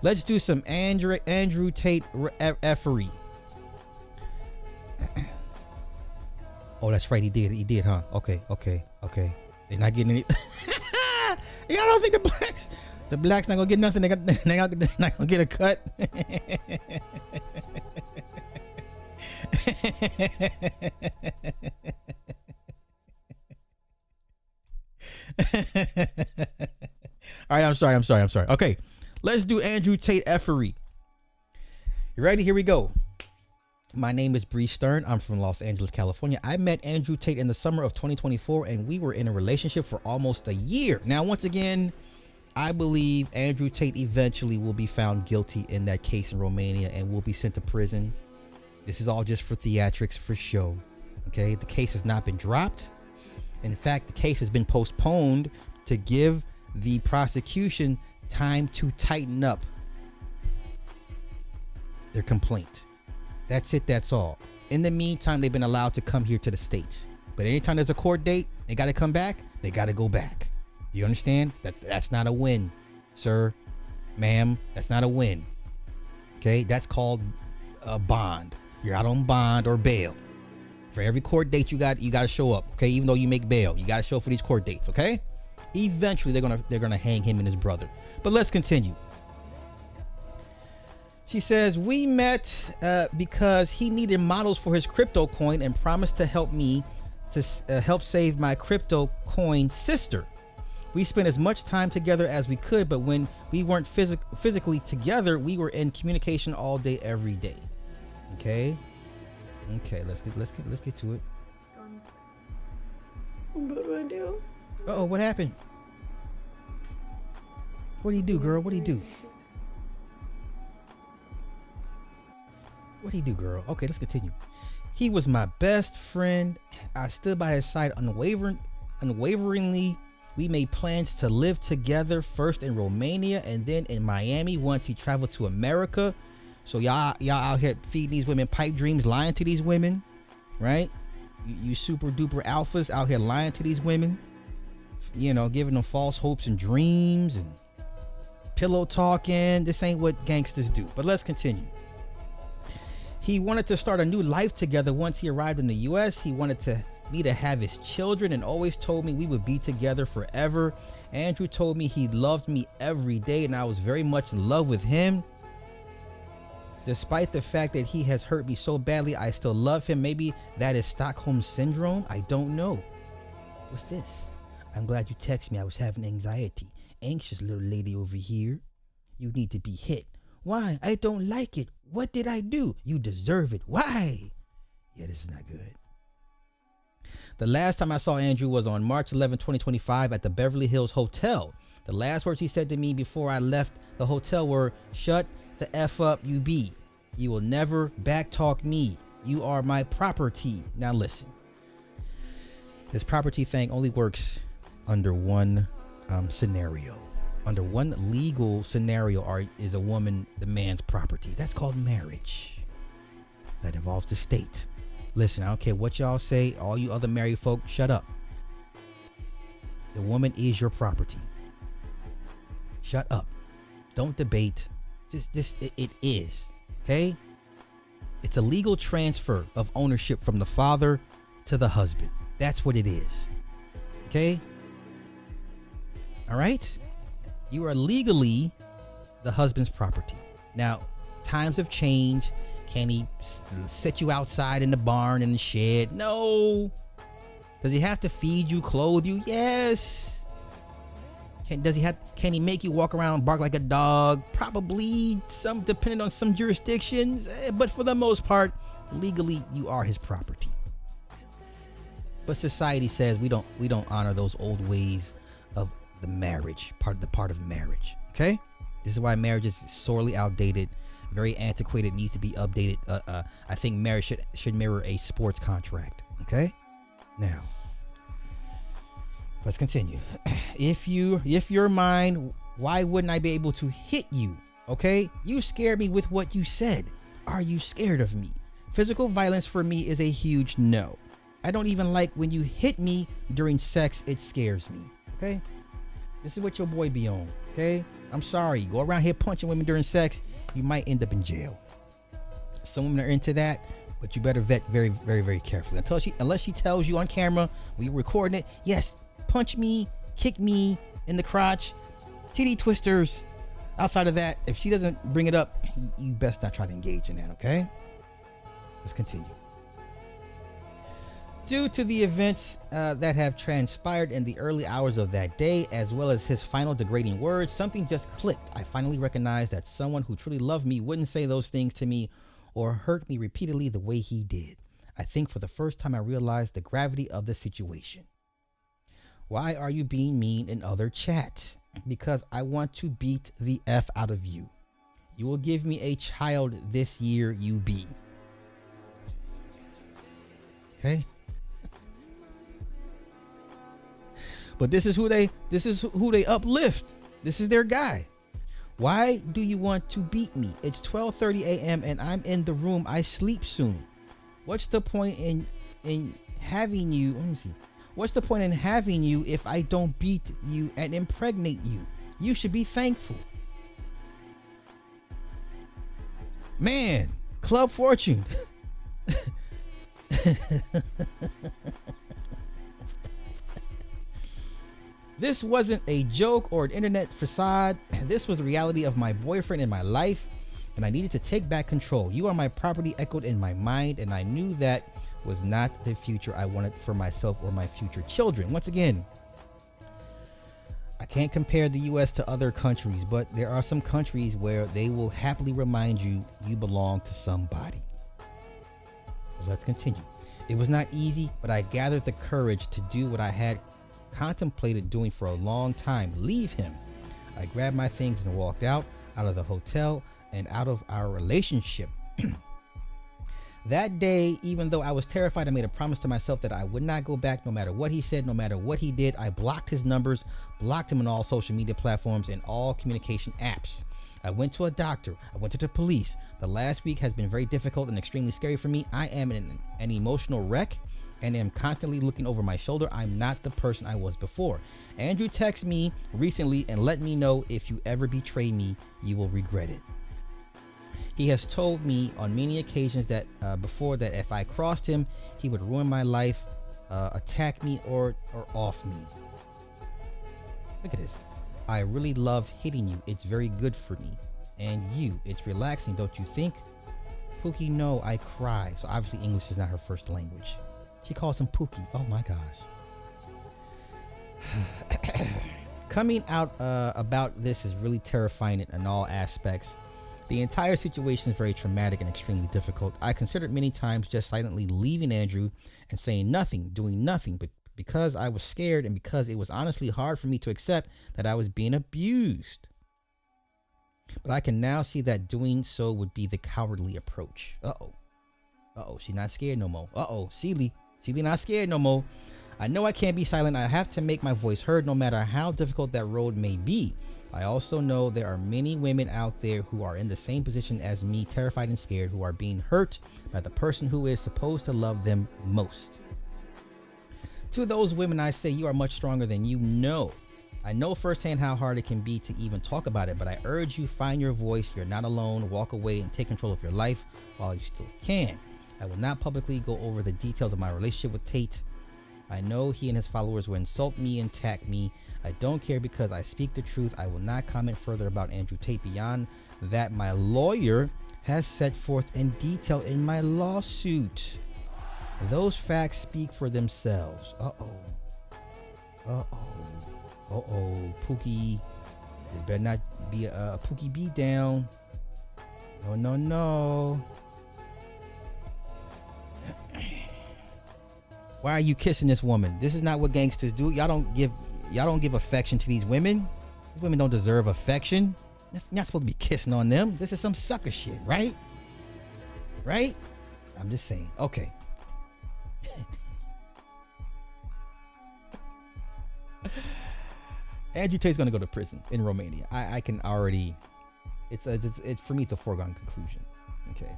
Let's do some Andrew Tate effery. Oh, that's right. He did, huh? Okay. They're not getting any. Yeah, I don't think the blacks not gonna get nothing. They're not gonna get a cut. All right, I'm sorry. Okay, let's do Andrew Tate effery. You ready? Here we go. My name is Bree Stern. I'm from Los Angeles, California. I met Andrew Tate in the summer of 2024, and we were in a relationship for almost a year. Now, once again, I believe Andrew Tate eventually will be found guilty in that case in Romania and will be sent to prison. This is all just for theatrics, for show. Okay, the case has not been dropped. In fact, the case has been postponed to give the prosecution time to tighten up their complaint. That's it. That's all. In the meantime, they've been allowed to come here to the States. But anytime there's a court date, they got to come back. They got to go back. You understand? That's not a win, sir, ma'am. That's not a win. Okay, that's called a bond. You're out on bond or bail. For every court date you got to show up. Okay, even though you make bail, you got to show up for these court dates. Okay. Eventually, they're gonna hang him and his brother. But let's continue. She says, we met because he needed models for his crypto coin and promised to help me to help save my crypto coin sister. We spent as much time together as we could, but when we weren't physically together, we were in communication all day, every day. Okay. Let's get to it. What do I do? Uh-oh, what happened? What do you do, girl? What do you do? What do you do, girl? Okay, let's continue. He was my best friend. I stood by his side unwaveringly. We made plans to live together, first in Romania and then in Miami once he traveled to America. So y'all out here feeding these women pipe dreams, lying to these women, right? You super duper alphas out here lying to these women, you know, giving them false hopes and dreams and pillow talking. This ain't what gangsters do. But let's continue. He wanted to start a new life together once he arrived in the U.S. He wanted me to have his children and always told me we would be together forever. Andrew told me he loved me every day and I was very much in love with him. Despite the fact that he has hurt me so badly, I still love him. Maybe that is Stockholm Syndrome. I don't know. What's this? I'm glad you texted me. I was having anxiety. Anxious little lady over here. You need to be hit. Why? I don't like it. What did I do? You deserve it. Why? Yeah, this is not good. The last time I saw Andrew was on March 11, 2025 at the Beverly Hills Hotel. The last words he said to me before I left the hotel were, "Shut the F up, you be. You will never backtalk me. You are my property." Now listen. This property thing only works under one scenario. Under one legal scenario is a woman the man's property. That's called marriage. That involves the state. Listen, I don't care what y'all say. All you other married folk, shut up. The woman is your property. Shut up. Don't debate. It is. Okay? It's a legal transfer of ownership from the father to the husband. That's what it is. Okay? All right? You are legally the husband's property. Now, times have changed. Can he set you outside in the barn, in the shed? No. Does he have to feed you, clothe you? Yes. Can he make you walk around and bark like a dog? Probably, some depending on some jurisdictions, but for the most part, legally you are his property. But society says we don't honor those old ways of the marriage, part of marriage. Okay? This is why marriage is sorely outdated, very antiquated, needs to be updated. I think marriage should mirror a sports contract. Okay? Now, let's continue. If you're mine, why wouldn't I be able to hit you? Okay? You scared me with what you said. Are you scared of me? Physical violence for me is a huge no. I don't even like when you hit me during sex. It scares me. Okay? This is what your boy be on. Okay? I'm sorry. Go around here punching women during sex, you might end up in jail. Some women are into that, but you better vet very, very, very carefully. Unless she tells you on camera when you're recording it, yes, punch me, kick me in the crotch, TD twisters. Outside of that, if she doesn't bring it up, you best not try to engage in that, okay? Let's continue. Due to the events that have transpired in the early hours of that day, as well as his final degrading words, something just clicked. I finally recognized that someone who truly loved me wouldn't say those things to me or hurt me repeatedly the way he did. I think for the first time I realized the gravity of the situation. Why are you being mean in other chat? Because I want to beat the F out of you. You will give me a child this year, you be. Okay? But this is who they uplift. This is their guy. Why do you want to beat me? It's 12:30 a.m. and I'm in the room. I sleep soon. What's the point in having you? Let me see. What's the point in having you if I don't beat you and impregnate you? You should be thankful. Man, Club Fortune. This wasn't a joke or an internet facade. This was the reality of my boyfriend in my life, and I needed to take back control. You are my property echoed in my mind, and I knew that was not the future I wanted for myself or my future children. Once again, I can't compare the US to other countries, but there are some countries where they will happily remind you you belong to somebody. So let's continue. It was not easy, but I gathered the courage to do what I had contemplated doing for a long time. Leave him. I grabbed my things and walked out of the hotel and out of our relationship. That day, even though I was terrified, I made a promise to myself that I would not go back no matter what he said, no matter what he did. I blocked his numbers, blocked him on all social media platforms and all communication apps. I went to a doctor. I went to the police. The last week has been very difficult and extremely scary for me. I am an emotional wreck and am constantly looking over my shoulder. I'm not the person I was before. Andrew texted me recently and let me know if you ever betray me, you will regret it. He has told me on many occasions that before that if I crossed him, he would ruin my life, attack me or off me. Look at this. I really love hitting you. It's very good for me. And you, it's relaxing, don't you think? Pookie, no, I cry. So obviously English is not her first language. She calls him Pookie. Oh my gosh. Coming out about this is really terrifying in all aspects. The entire situation is very traumatic and extremely difficult. I considered many times just silently leaving Andrew and saying nothing, doing nothing, but because I was scared and because it was honestly hard for me to accept that I was being abused. But I can now see that doing so would be the cowardly approach. Uh-oh, she's not scared no more. Uh-oh, Celie not scared no more. I know I can't be silent. I have to make my voice heard no matter how difficult that road may be. I also know there are many women out there who are in the same position as me, terrified and scared, who are being hurt by the person who is supposed to love them most. To those women, I say you are much stronger than you know. I know firsthand how hard it can be to even talk about it, but I urge you, find your voice. You're not alone. Walk away and take control of your life while you still can. I will not publicly go over the details of my relationship with Tate. I know he and his followers will insult me and attack me. I don't care because I speak the truth. I will not comment further about Andrew Tate beyond that my lawyer has set forth in detail in my lawsuit. Those facts speak for themselves. Pookie. This better not be a Pookie beat down. No. Why are you kissing this woman? This is not what gangsters do. Y'all don't give affection to these women. These women don't deserve affection. You're not supposed to be kissing on them. This is some sucker shit, right? Right? I'm just saying. Okay. Andrew Tate's gonna go to prison in Romania. I can already. It's for me. It's a foregone conclusion. Okay.